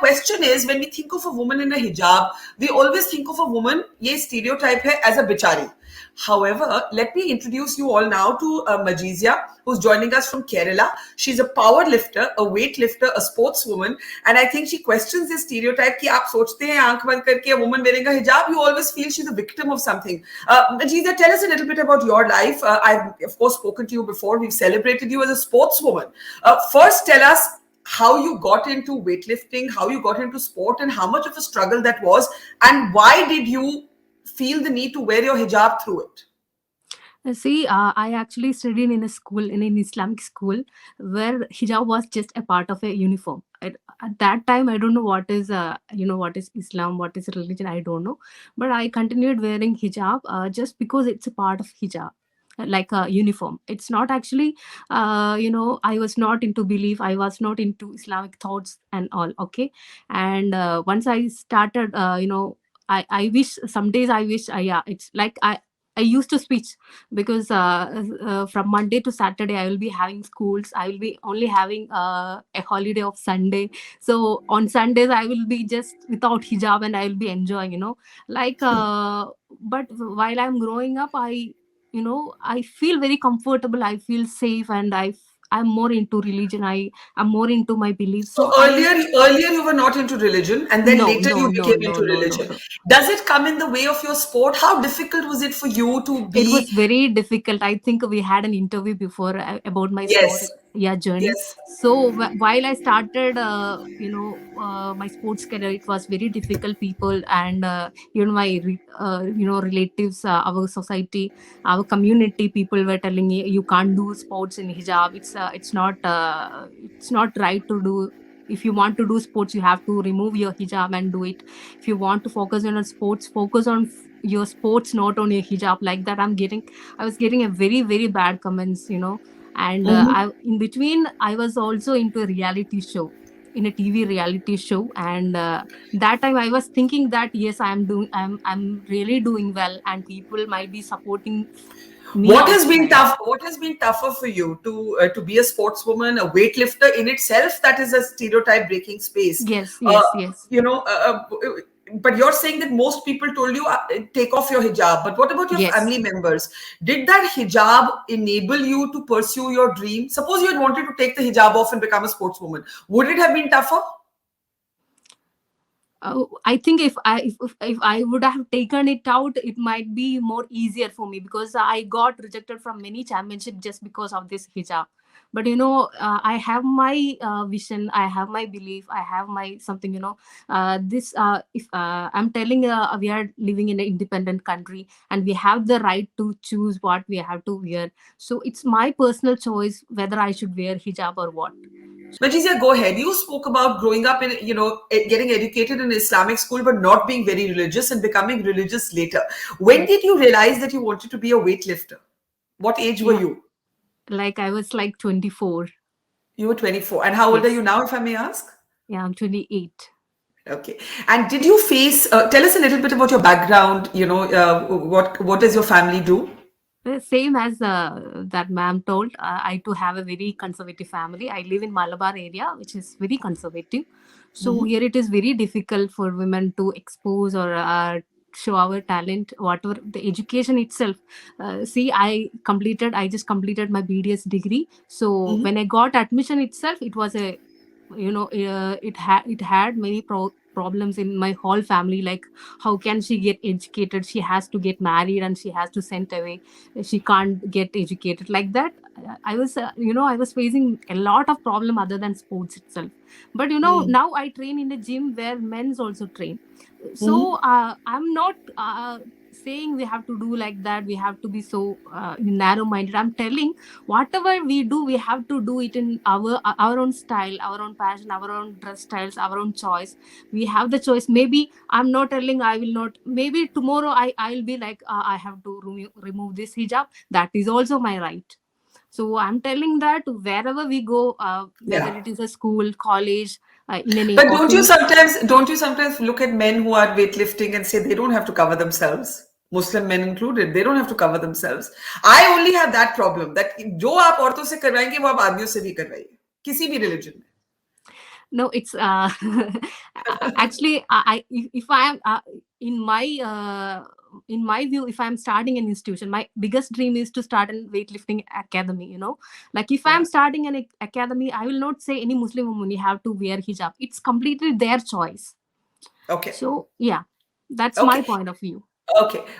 question is, when we think of a woman in a hijab, we always think of a woman, ye stereotype hai, as a bichari. However, let me introduce you all now to Majiziya, who's joining us from Kerala. She's a power lifter, a weight lifter, a sportswoman, and I think she questions this stereotype कि आप सोचते हैं आंख बंद करके a woman wearing a hijab, you always feel she's a victim of something. Majiziya, tell us a little bit about your life. I've of course spoken to you before. We've celebrated you as a sportswoman. First, tell us how you got into weightlifting, how you got into sport, and how much of a struggle that was, and why did you feel the need to wear your hijab through it? See, I actually studied in a school, in an Islamic school, where hijab was just a part of a uniform. At that time, I don't know what is, what is Islam, what is religion, I don't know. But I continued wearing hijab just because it's a part of hijab, like a uniform. It's not actually, I was not into belief, I was not into Islamic thoughts and all. Okay, and once I started, I wish some days I wish, yeah, it's like I used to switch because from Monday to Saturday I will be having schools. I will be only having a holiday of Sunday. So on Sundays I will be just without hijab and I will be enjoying, like. But while I'm growing up, I feel very comfortable. I feel safe, and I'm more into religion. I'm more into my beliefs. So earlier you were not into religion, and then No, later no, you no, became no, into no, no, religion. no. Does it come in the way of your sport? How difficult was it for you to It was be? very difficult. I think we had an interview before about my sport, Yes, yeah, journey. yes. So while I started, my sports career, it was very difficult. People and even my relatives, our society, our community, people were telling me you can't do sports in hijab. It's not right to do. If you want to do sports, you have to remove your hijab and do it. If you want to focus on sports, focus on your sports, not on your hijab. Like that, I was getting a very, very bad comments, and Mhm. I in between I was also into a reality show, in a TV reality show, and that time I was thinking that yes, I'm really doing well and people might be supporting me What has been outside. tough? What has been tougher for you to be a sportswoman, a weightlifter in itself? That is a stereotype breaking space. Yes, Uh, yes, yes, you know, but you're saying that most people told you take off your hijab. But what about your yes. family members? Did that hijab enable you to pursue your dream? Suppose you had wanted to take the hijab off and become a sportswoman. Would it have been tougher? I think if I would have taken it out, it might be more easier for me because I got rejected from many championships just because of this hijab. But I have my vision, I have my belief, I have my something. This if I'm telling, we are living in an independent country and we have the right to choose what we have to wear. So it's my personal choice whether I should wear hijab or what. Majiziya, go ahead. You spoke about growing up in, getting educated in Islamic school, but not being very religious and becoming religious later. When Yes. did you realize that you wanted to be a weightlifter? What age were Yeah. you? Like I was like 24. You were 24. And how old are you Yes. now, if I may ask? Yeah, I'm 28. Okay. And did you face, tell us a little bit about your background, what does your family do? The same as that ma'am told, I too have a very conservative family. I live in Malabar area, which is very conservative. So Mhm. here it is very difficult for women to expose or show our talent, whatever the education itself. I just completed my BDS degree. So Mhm. when I got admission itself, it was a, it had many problems in my whole family. Like, how can she get educated? She has to get married and she has to send away, she can't get educated like that. I was facing a lot of problem other than sports itself. But Mhm. now I train in a gym where men's also train. So Mhm. I'm not saying we have to do like that, we have to be so narrow minded. I'm telling, whatever we do, we have to do it in our own style, our own passion, our own dress styles, our own choice. We have the choice. Maybe I'm not telling I will not, maybe tomorrow I'll be like, I have to remove this hijab. That is also my right. So I'm telling that wherever we go, whether Yeah. it is a school, college, in any But office. don't you sometimes look at men who are weightlifting and say they don't have to cover themselves? Muslim men included, they don't have to cover themselves. I only have that problem that जो आप औरतों से करवाएंगे वो आप आदमियों से भी करवाइए किसी भी religion में. No, it's actually if I am in my view, if I'm starting an institution, my biggest dream is to start a weightlifting academy. Like if I'm Yeah. starting an academy, I will not say any Muslim woman you have to wear hijab. It's completely their choice. Okay. So yeah, that's my Okay. point of view. Okay.